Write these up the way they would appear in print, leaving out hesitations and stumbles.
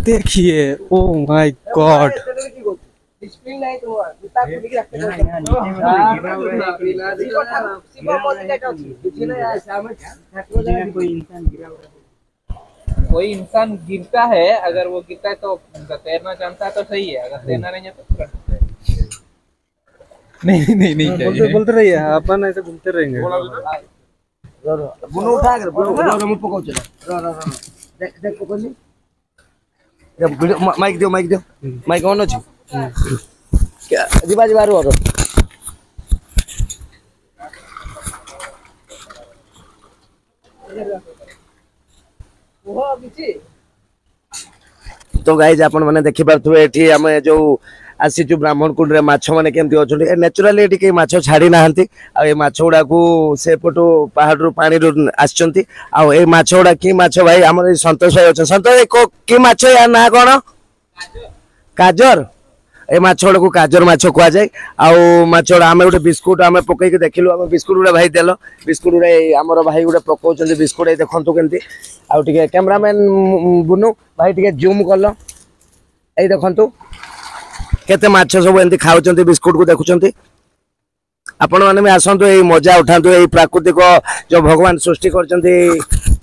देखिए oh my God कोई इंसान गिरता है, अगर वो गिरता है तो तैरना जानता है तो सही है, अगर तैरना नहीं आता तो नहीं नहीं नहीं बोलते बोलते रहिए अपन ऐसे घूमते रहेंगे। बुनो उठा कर बुनो मुंह पकाओ चला देख देख पकड़नी माइक दियो माइक ऑन अछि क्या जीवा जीवा रो तो गाइज आपण माने देखि पारथुए एठी हम जो आसीचु ब्राह्मण कुंड रे माछ माने केमती अछन नेचुरली एठी के माछ छाड़ी नाहंती आ ए माछ उडा को से पटो पहाड़ रो पानी रो आछचंती आ ए माछ उडा की माछ भाई हमर संतोष भाई अछन संतोष को की माछ या ना कोन काजर ए माछ उडा को काजर माछ कोआ जाय आ माछ उडा हम गोटे बिस्कुट हम पकई के देखिलु हम बिस्कुट उडा भाई देलो बिस्कुट उडा हमर भाई उडा पकाउचंती बिस्कुट ए देखंतु केमती आ टिके कैमरामैन बुनु भाई टिके जूम करलो ए देखंतु केते माछ सब एंती खाउचंती बिस्कुट को देखुचंती आपण माने में आसंतु ए मजा उठांतु ए प्राकृतिक जो भगवान सृष्टि करचंती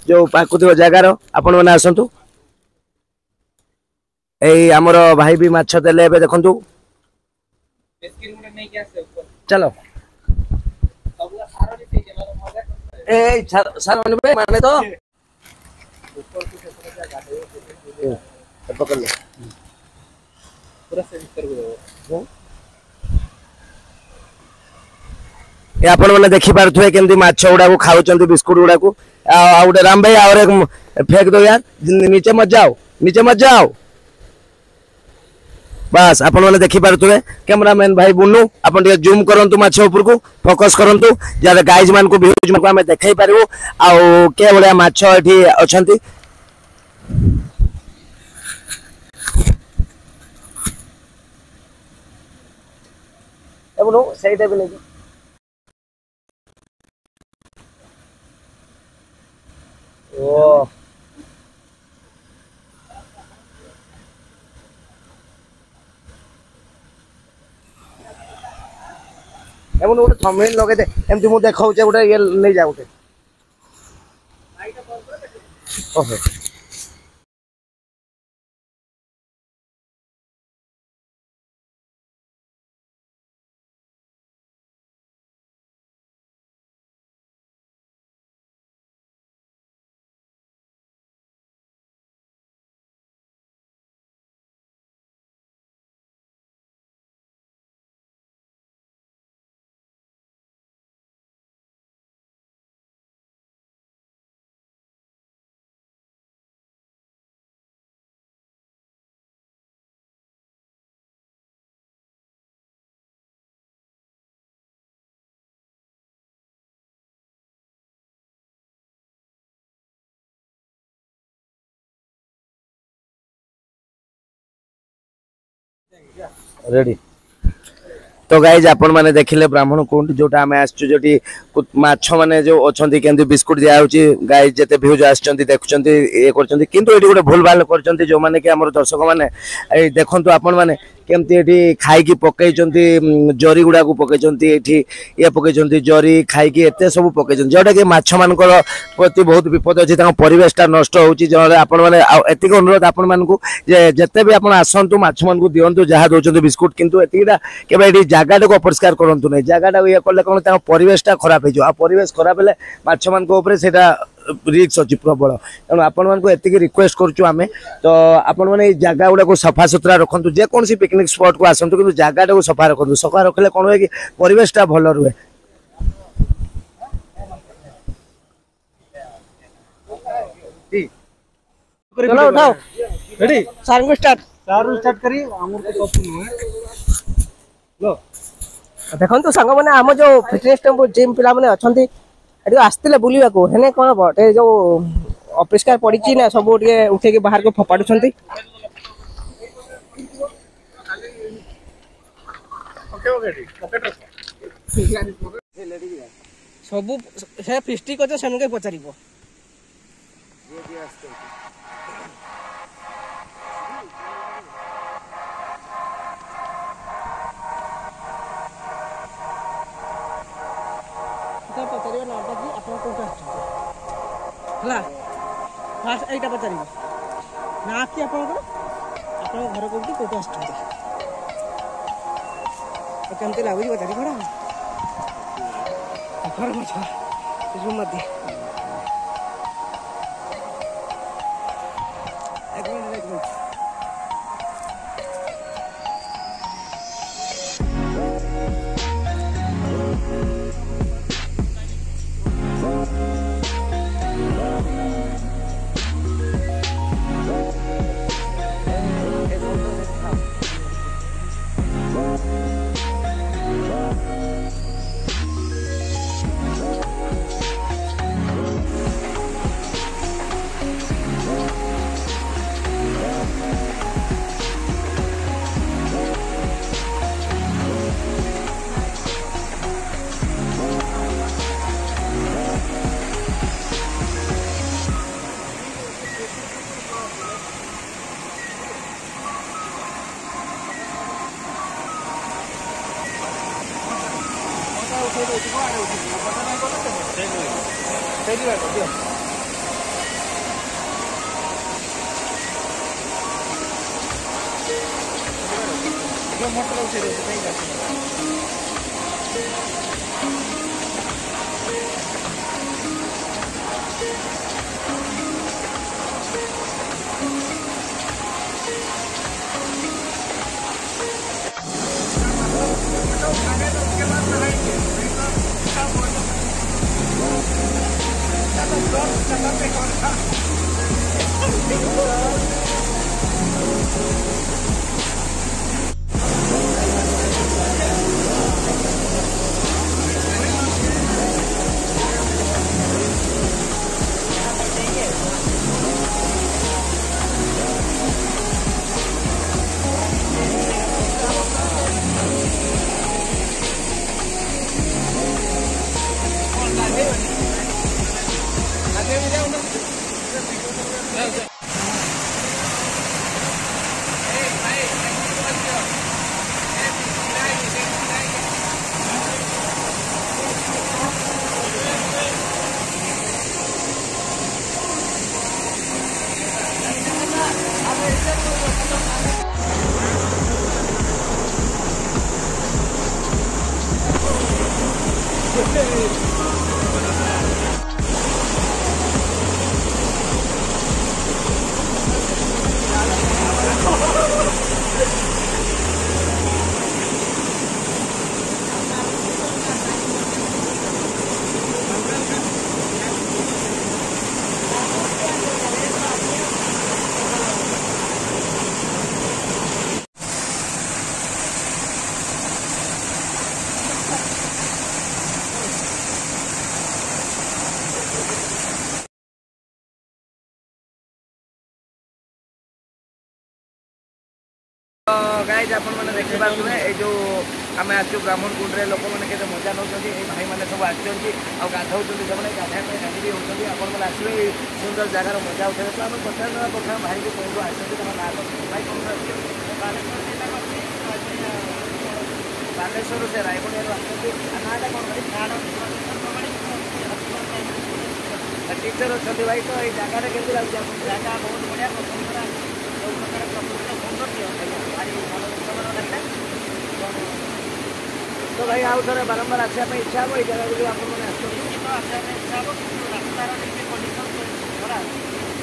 जो प्राकृतिक जगह रो आपण माने आसंतु ए हमर भाई भी माछ देले बे देखंतु चलो ए सार माने तो पकड़ ले आपण मैंने देखी पारे केमती माछ गुड़ा को खाऊं बिस्कुट गुड़ा को आउटे राम भाई और एक फेंक दो यार नीचे मत जाओ बस आपण मैंने देखी पारे कैमरामैन भाई बुनू आपण जूम करंतु माछ ऊपर को फोकस करंतु जरे गाइज मान को व्यूज मान को हमें देखाई पारिबो आ के भलिया माछ एठी अछंती एबनो सही टाइप नहीं ओ एबनो गोटे थंबनेल लगे दे एमती मु देखाउ जे गोटे ये नहीं जा गोटे ओहो रेडी तो गाइज आपण माने देखिले ब्राह्मण कुंड जोटा आमे आछछु जोटी माछ माने जो अछंती केंती बिस्कुट दिया होची गाइज जते व्यूज आछचंती देखुचंती ए करचंती किंतु एटी गोटे भूल भाल करचंती जो माने के हमर दर्शक माने ए देखंतु आपण माने केमती एटी खाई की पकैचंती जरी गुडा को पकैचंती एटी ये पकैचंती जरी खाई की एते सब पकैचंती जोटा के माछ मानकर प्रति बहुत विपद अछि ता परिवेशटा नष्ट होची जो आपण माने एति को अनुरोध आपण मान को जे जते भी आपण आसंतु माछ मान को दियंतु जहा दोचंती बिस्कुट किंतु एतिटा केबे एटी जगह को अपरिष्कार करंतु नै जगह ये कले कोन ता परिवेशटा खराब हे जो आ परिवेश खराब हेले माछ मान को ऊपर सेटा रिक्स अछि प्रबल तेणु आपण मान को एतिकी रिक्वेस्ट करछु आमे तो आपण माने जगह गुडा को सफा सुथरा रखंतु जे कोन सी पिकनिक स्पॉट को आसंतु किंतु जगह को सफा रखंतु सफा रखले कोन होय कि परिवेशटा भलो रुहे चलो उठाओ रेडी सार को स्टार्ट करी हमर को कप नु लो देखो सांग मैंने आम जो फिटनेस टेम्पो जिम पिला मैंने अच्छा ये आसते बुलवा को हेने कौन बटे जो अपरिष्कार पड़ी ना सब उठे बाहर को फोपाड़ुं सब से फिस्टिक अच्छे से पचार ହେଲା ଫାଷ୍ଟ ଏଇଟା ପଚାରିବି ନା କି ଆପଣଙ୍କର ଆପଣଙ୍କ ଘର କୋଉଠି କୋଉଠୁ ଆସୁଛନ୍ତି କେମିତି ଲାଗୁଛି ପଚାରି କଣ ଘର ମାଛ ରୁମ୍ ମଧ୍ୟ ଏକ ମିନିଟ୍ मोटर उठे गाइज आपण मैंने देखी पारे ये आम आसू ब्राह्मणकुंड लोक मैंने मजा नौ भाई मैंने सब आसुँच गाधौ से गाधा रेडी भी होती आपण मैंने आसवे सुंदर जगार मजा उठे तो आम पचार कथा भाई को कौन आसते ना भाई कौन बालेश्वर से रायगढ़ नाटा कौन टीचर अच्छा भाई तो ये जगह केमी लगे जगह बहुत बढ़िया तो भाई आउ थे बारंबार आसापी इच्छा हम ये जगह जो आप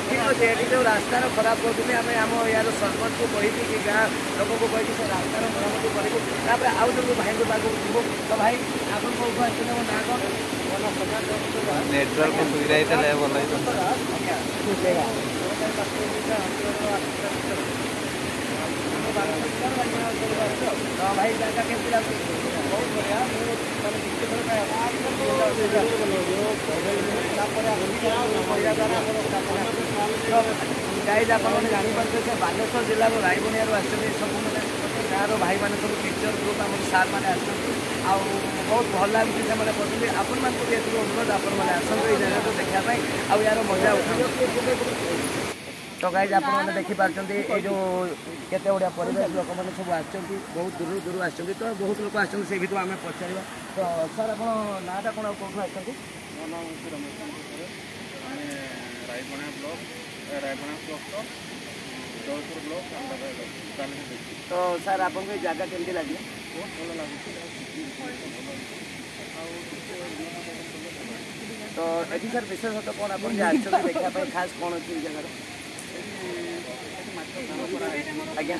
ठीक अच्छे ये जो रास्तार खराब करूँ आम आम यार सरपंच को कही कि गाँ लोक को कही से रास्तार मरम्मत करेंगे आउ जो भाई को पाक जीव तो भाई आप आसते मो ना कौन नेटवर्क सुविधा तो भाई जगह केमती लगे बहुत बढ़िया गाइज आप जापर बालेश्वर जिला रायगुनिया आसते सब मैंने गाँव भाई मैंने सब टीचर ग्रुप आम सार मैंने बहुत भल लगे से आपण मानक भी अनुरोध आपण मैंने आसतु ये जगह को देखापी आउ यार मजा उठा तो गाइज आप देखिपारे ये जो केते बढ़िया परिवेश लोक मैंने सब आसुँच बहुत दूर दूर आस तो बहुत लोग आस आम पचार तो सर आप नाटा कौन कौन आसते रायगढ़ ब्लॉक रायगढ़ ब्लॉक तो जयपुर ब्लॉक तालुक। तो सर आपको ये जगह केमती लगे? बहुत भल लगे। तो ये सर विशेषतः कौन आप देखा खास कौन अच्छी जगह? आज्ञा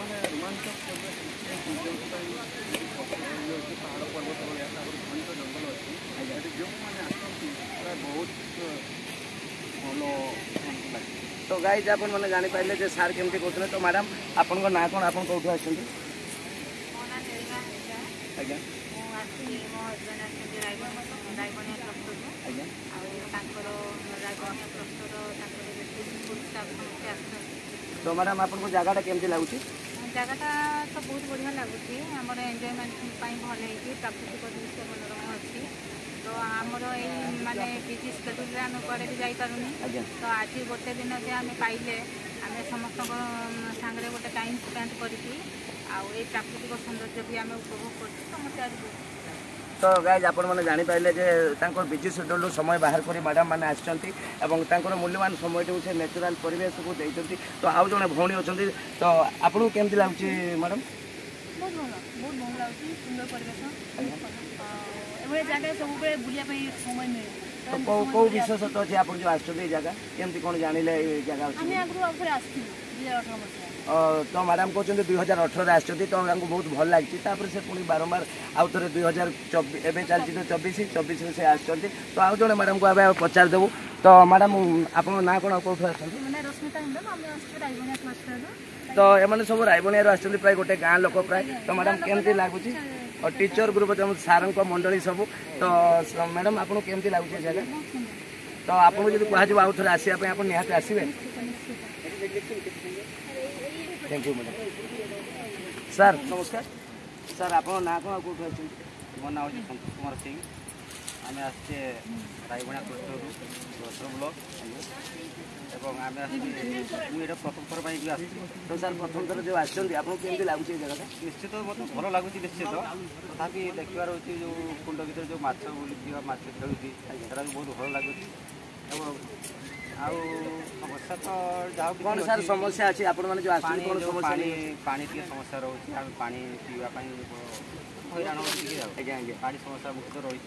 ମାନେ ରୋମାଞ୍ଚକ ପରିବେଶ ପାହାଡ଼ ପର୍ବତ ଭଳିଆ ତାପରେ ଘଞ୍ଚ ଜଙ୍ଗଲ ଅଛି। ଏଠି ଯେଉଁମାନେ ଆସନ୍ତି ପ୍ରାୟ ବହୁତ ଭଲ ଲାଗେ। तो गाइज आप मैंने जापारे जे सार केमती कहते तो मैडम आपण ना कौन आप कौटू आसती? आज्ञा तो मैडम आपको जगह केमती लगुच? जगहटा तो बहुत बढ़िया लगुच आम एंजयमेंट भल है प्राकृतिक दृश्य मनोरम अच्छी। तो आमर ये माने बिजी स्केड्यूल आम कड़े भी जापारूनी। तो आज गोटे दिन जे आम पाइले आम समस्त सांगे गोटे टाइम स्पेंड करके प्राकृतिक सौंदर्य भी आम उपभोग कर समस्त आज। तो गाइज आप मैंने जापारे जे बिजी शेड्यूल समय बाहर कर मैडम मैंने आसर मूल्यवान समय से नेचुराल परिवेश को देते। तो आउ जड़े भौणी अच्छा तो आपको केमती लगुच मैडम? बहुत भल लगे सुंदर परिवेश एवं जगह सब बुलाया समय मिले। तो कौ विशेषता अच्छे आप जो आस जगह केमती कौन जानिले जगह? आम आगे आसू 2018 मसीहा। तो मैडम कहते 2018 आसती तो हमको बहुत भल लगी से पुणी बारंबार आउ थे 2024 एवं चलती तो 24 से आसती। तो आउ जड़े मैडम को आम पचार देवु। तो मैडम आप ना कौन कौटू आस? तो एम सब रायबनिया आस प्राय गोटे गाँ लोक प्राय। तो मैडम केमती लगुच और टीचर ग्रुप सार मंडली सब। तो मैडम आपको केमती लगुच जगह? तो आपको जब कह आउ थे आसवाई आप निहत आसवे? Thank you madam. सर नमस्कार। सर आप ना कौन कौटू आस? मो ना हूँ संतोष कुमार सिंह। आम आसचे रायगढ़ कृष्ण ब्लॉक एवं आम मुझे प्रथम थर भी आस। तो सर प्रथम थर जो आसती आपको केमती लगुच जगह? निश्चित मतलब भल लगुच निश्चित तथापि देखिबार होची जो कुंड भीतर जो माछ बुलुची माछ खेलुची सेटा भी बहुत भल लगुच। समस्या तो जहाँ कौन सर समस्या अच्छी आप जो आस पानी टी समस्या रोचे आम पा पीवाई हईराण पानी समस्या मुख्य रही।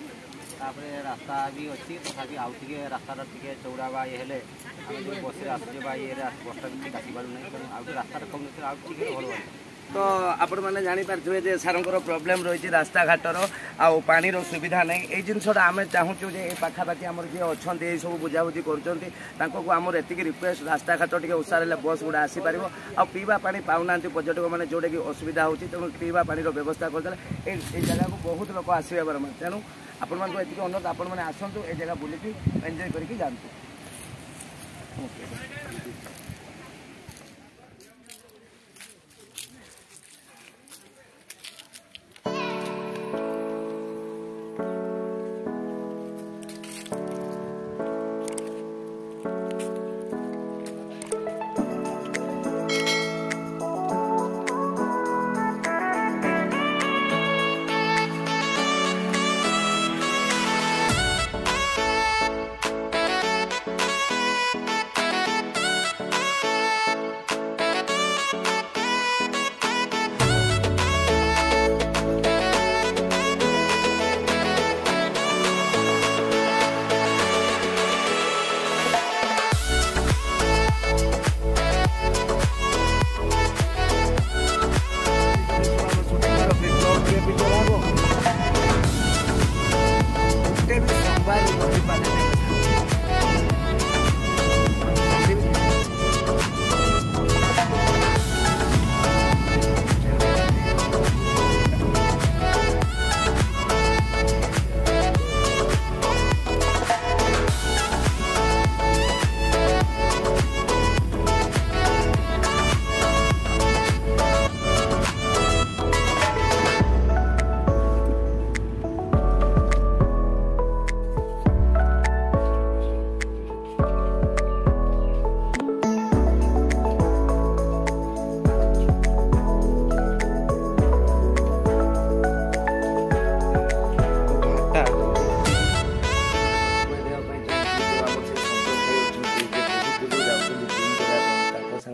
रास्ता भी अच्छी तथापि आउ टे रास्ता टे चौड़ा बा ये आम जो बस आसुचे ये बसटा भी ठीक आसपार ना तेणु रास्ता कम आउ टे भल लगे। तो आपण मैंने जापारे जे सार प्रोब्लेम रही रास्ता घाटर आउ पानीर सुविधा नहीं ये जिनसा आम चाहूँ जे पाखापाखि आम जी अच्छा ये सब बुझाबुझी कर एति रिक्वेस्ट रास्ता घाट टे उसारे बस गुड़ा आसीपर आ पीवा पानी पाऊना पर्यटक मैंने जोटा कि असुविधा होती तेणु पीवा पानी व्यवस्था करदे जगह को बहुत लोग आसवे बार तेणु आपण मानक ये अनुरोध आपण मैंने आसतु ये जगह बुलिकी एंजॉय करके जातु। मोटा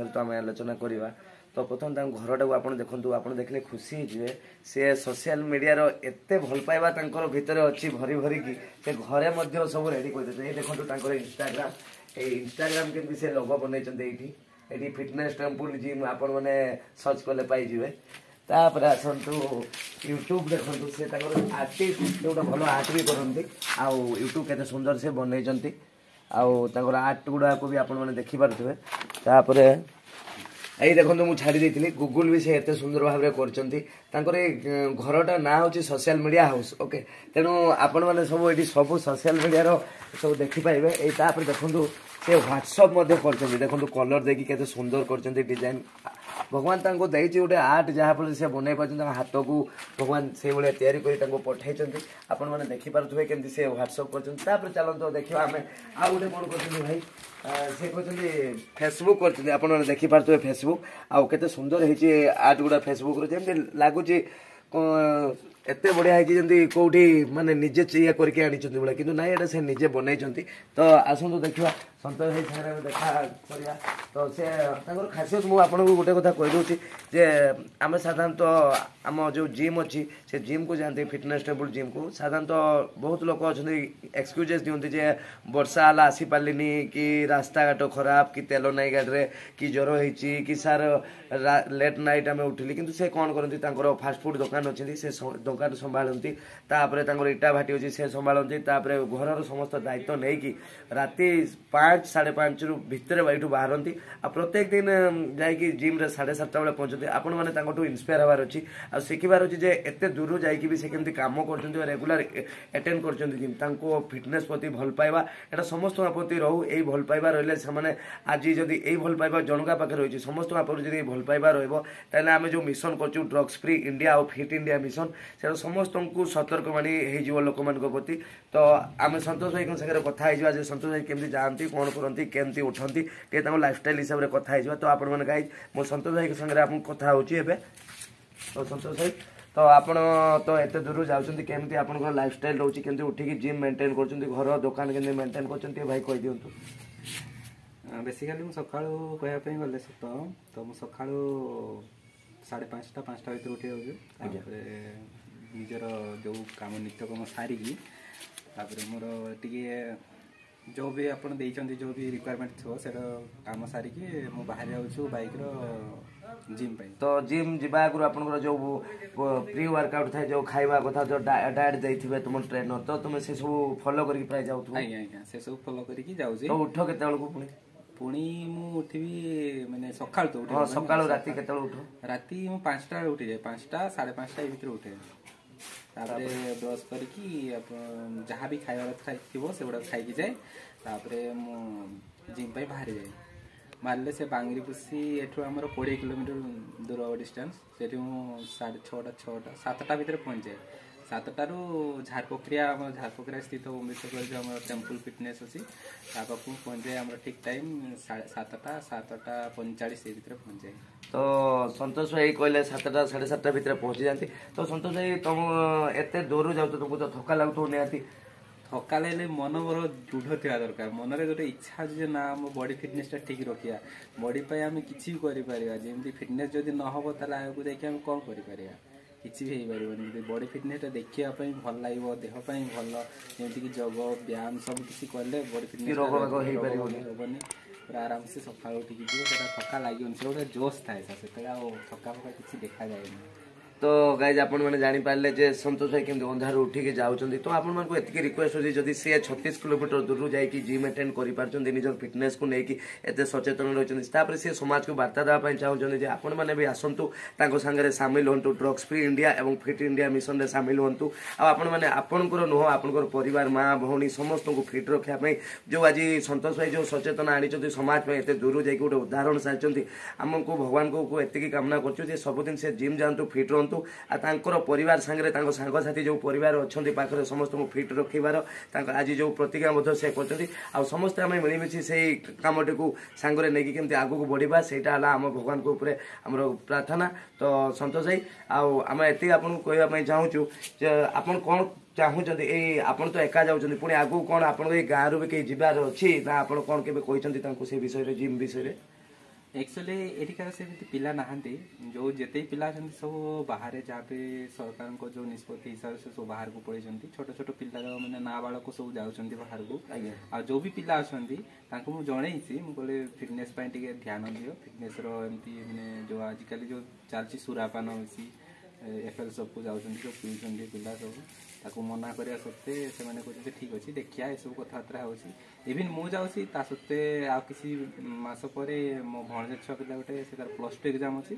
तो आम आलोचना करवा तो प्रथम घरटा को आप देखो आप देखने खुशी हे सी सोशल मीडिया एत भल पाइबा भितर अच्छी भरी भरी की से घरे सब रेडी कर देखो इंस्टाग्राम इंस्टाग्राम केमती से लोगो बनई ये फिटनेस टेम्पल जिम आपण मैंने सर्च कले पाइबे तापर आसतु यूट्यूब देखो से आर्टिस्ट जो भल आर्ट भी करती आउ यूट्यूब के सुंदर से बनई आउर आर्ट गुड़ा को भी आपने देखिपे तापर यही देखो मुझे छाड़ी देती गूगल भी से एत सुंदर भाव में घरटा ना हूँ सोशल मीडिया हाउस ओके तेणु आपण मैंने सब ये सब सोशल मीडिया सब देखिपारे यही देखो से व्हाट्सअप देखो कलर देखिए केते सुंदर कर डिजाइन भगवान तांको देइछि गोटे आर्ट जहाँ फल से बनई पार्टी हाथ को भगवान से भाया तैयारी कर पठाई आपण मैंने देखिपे केमती से व्हाट्सअप कर चलते देखा आम आउ गोटे कौन कर भाई से कहते फेसबुक कर आप देखिपे फेसबुक आउ के सुंदर है आर्ट गुड़ा फेसबुक जमी लगुच एत बढ़िया है जमी कौटी माने निजे ये करके आनी भाई कि ना ये से निजे बनई तो आसतु देखा सतोष भाई सागर देखा करवा तो से खासियत मुझे गोटे कथा कहीदे जे आम साधारणतः आम जो जिम अच्छी से जिम को जाती फिटनेस टेबल जिम को साधारणतः बहुत लोग अच्छा एक्सक्यूजेस दिखती जे वर्षा आला आसी पार्लिनी कि रास्ता घाट खराब कि तेल नाई गाड़ी कि ज्वर होती कि सार लेट नाइट आम उठिली किंतु से कौन करती फास्ट फूड दुकान अच्छी से दुकान संभालती तापर इटा भाटी अच्छी से संभालती घर समस्त दायित्व नहीं कि राति 5 साढ़े 5 भितर ये बाहरती प्रत्येक दिन जाकि जिम रे 7:30 बेले पहुँचती आपण मैंने इन्स्पायर हबार अच्छी आ शिखबार अच्छी जे एत दूर जाकि से केमती काम कर रेगुलर अटेंड कर फिटनेस प्रति भल पाइबा एटा समस्त प्रति रहू यही भल पाइबा रही से आज जदि यही भल पाइबा जनका पाखे रही समस्त जब भल पाइबा रहा आम जो मिशन कर ड्रग्स फ्री इंडिया और फिट इंडिया मिशन से समस्त को सतर्क मानी हो लोक मान प्रति तो आम सतोष भाई सागर कथा सतोष भाई केमती जाती कौन करती केमती उठती लाइफस्टाइल हिसाब से कथा तो आपण मैंने गाइज मो सतोष भाई सागर आप कथा हो तो सतोष भाई तो आपण तो एत दूर जाऊँच केमती आप लाइफस्टाइल रोचे केमती उठिकी जिम मेंटेन कर घर दुकान केमती मेंटेन कर भाई कह दिंतु बेसिकाली मुझे सका कहवाई गले सत तो मुझे सका 5:30 भर उठी जाऊँ निजर जो कम नित्यकर्म सारिकी मोर टी जो भी आप जो भी रिक्वायरमेंट थो से कम सारिकी मु बाहर जाऊँ बाइक जिम तो जिम जावा आगु आप जो प्री वर्कआउट थाए जो खाइबा कथा जो डाएट देइथिबे तुम ट्रेनर तो तुम से सब फॉलो करके प्राय जाऊ आज्ञा से सब फॉलो करके जाऊ तो उठ केते बेलको पुणी मु उठिबी माने सकाळ तो उठ सकाळ राती केते उठ राती मु 5टा उठी जाए 5टा 5:30 भीतर उठे तापरे ब्रश करके जहाँ भी खाइबार थो से गुड़ा खाई जाए तापरे मु जिम पे बाहर जाए मारे से बांगरी पुसी एठू आमर 20 किलोमीटर दूर डिस्टेंस से 6:30 7टा भीतर पहुँच जाए 7टारू झारपोखरिया झारपोखरिया स्थित अमृतसर जो आम टेम्पल फिटनेस अच्छी पाखक पहुँच जाए आम ठीक टाइम 7टा 45 भीतर पहुँच जाए तो सतोष भाई कहले 7टा 7:30 भीतर पहुँची जाती तो सतोष भाई तुम एत दूर जाऊ तुमको तो थका लगुथ निहाती थका लगे मन मोर दृढ़ थी दरकार मनरे गोटे इच्छा अच्छे ना आम बॉडी फिटनेस ठीक रखा बॉडी पे आम कि जमी फिटनेस जदि न हम ताल आगे देखिए आम कौन कर किसी भी हो पार बॉडी फिटनेस देखापी भल लगे देहपाई भल जमीक जग व्यायाम सब किसी कले बॉडी फिटनेस हेनी पूरा आराम से सका उठिकी जी थका लगे से गोटे जोश थाए से थका फका किसी देखा जाए तो गाइज आपण मैंने जापारे जे सतोष भाई केमती अंधार उठिकी जाऊँच तो आपको एति रिक्वेस्ट अच्छी जदि सी 36 किलोमीटर दूर जाकि जिम अटेंड कर फिटनेस को लेकिन एत सचेतन रही सी समाज को वार्ता देवाई चाहते आपण मैंने भी आसतु सागर सामिल हूँ ड्रग्स फ्री इंडिया और फिट इंडिया मिशन में सामिल हूँ आपण मैंने आपंकर नुह आपंकर परिवार माँ भौणी समस्त को फिट रखापी जो आज सतोष भाई जो सचेतन आनी समाज में एत दूर जाकि गोटे उदाहरण सारी आमको भगवान को एति कामना कर सबुदिन से जिम जातु फिट रहतु परिवार सांगे सांगसाथी जो परिवार अच्छा पाखे समस्त को फिट रखार आज जो प्रतिज्ञाबद्ध से कर समस्ते आम मिलमिशी से कमटी को सांगे नहीं केमती आगू बढ़ा से आम भगवान को ऊपर आमर प्रार्थना तो सतोष भाई आम एति आपको कहवाई चाहूँ आप कौन चाहूचंती ए आपण तो एका जाउचंती पुणी आगु कोन आपण ए गाँ रु भी कई जिबार अछि ना आपण कोन केबे कहिचंती तांको से विषय रे जिम विषय रे एक्चुअली एटिकार से पिला नहांती जो जेते पिला अछंती सब बाहर जहाँ पे सरकार को जो निष्पत्ति हिसाब से सब बाहर को पड़े छोट छोट पिला मैंने नाबालक सब जाउछंती बाहर को आ जो भी पिला अछंती तांको मु जणैछि मु बोले फिटनेस पय टिके ध्यान दियो फिटनेस रो एमती माने जो आजिकल जो चालची सुरापान होसी एफएल सब को जाउछंती जो पिउछंती पिला सब ताको मना करिया सत्ते से माने कहते ठीक अछि देखिया ए सब कथात्रा होसी इवन मु जाउसी ता सत्ते आ किसी मास परे मो भणजे छ पिला गोटे से तार प्लस 2 एग्जाम अछि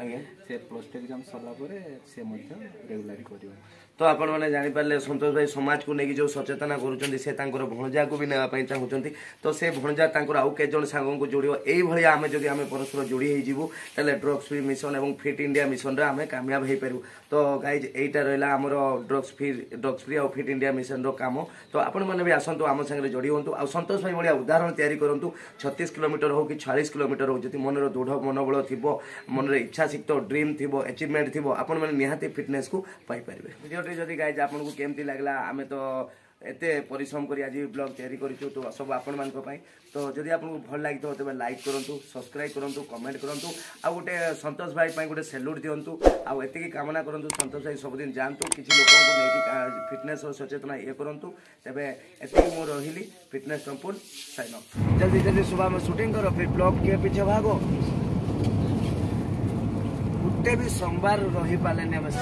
से प्लस 2 एग्जाम सरला परे से मध्य रेगुलर करियो तो आपण माने जानि पाले संतोष भाई समाज को नेकी जो सचेतना करूचंती से तांकर भणजा को भी नेवा पई चाहूचंती तो से भणजा तांकर आउ के जण सांगो को जोडियो एई भली आमे जदि आमे परस्पर जोडी हेई जिवु तले ड्रग्स फ्री मिशन एवं फिट इंडिया मिशन रे आमे कामयाब हेई परु तो गाइज एटा रहला हमरो ड्रग्स फ्री और फिट इंडिया मिशन रो काम तो आपण माने भी आसंतु आम संगे जोडी होंतु आ संतोष भाई बढिया उदाहरण तयारी करंतु 36 किलोमीटर हो कि 40 किलोमीटर हो जति मनरो दृढ़ मनोबल थिबो मनरे इच्छा शक्ति ड्रीम थिबो अचीवमेंट थिबो आपण माने निहाती फिटनेस को पाई परबे वीडियो जदि गाइज आपन को केमती लागला आमे तो एते परिश्रम करी आज ब्लॉग तैयारी करिछु तो सब आपण मान को पाई तो जदि आपन को भल लागि तो तबे लाइक करंतु सब्सक्राइब करंतु कमेंट करंतु आ गोटे संतोष भाई पई गोटे सैल्यूट दियंतु आ एते की कामना करंतु संतोष भाई सब दिन जानतु किछि लोकन को नेकी फिटनेस और सचेतना ये करंतु तबे एते की मो रहिली फिटनेस संपूर्ण साइन ऑफ जल्दी जल्दी सुबह में शूटिंग करो फिर ब्लॉग के पीछे भागो उठे भी सोमवार रही पाले ने बस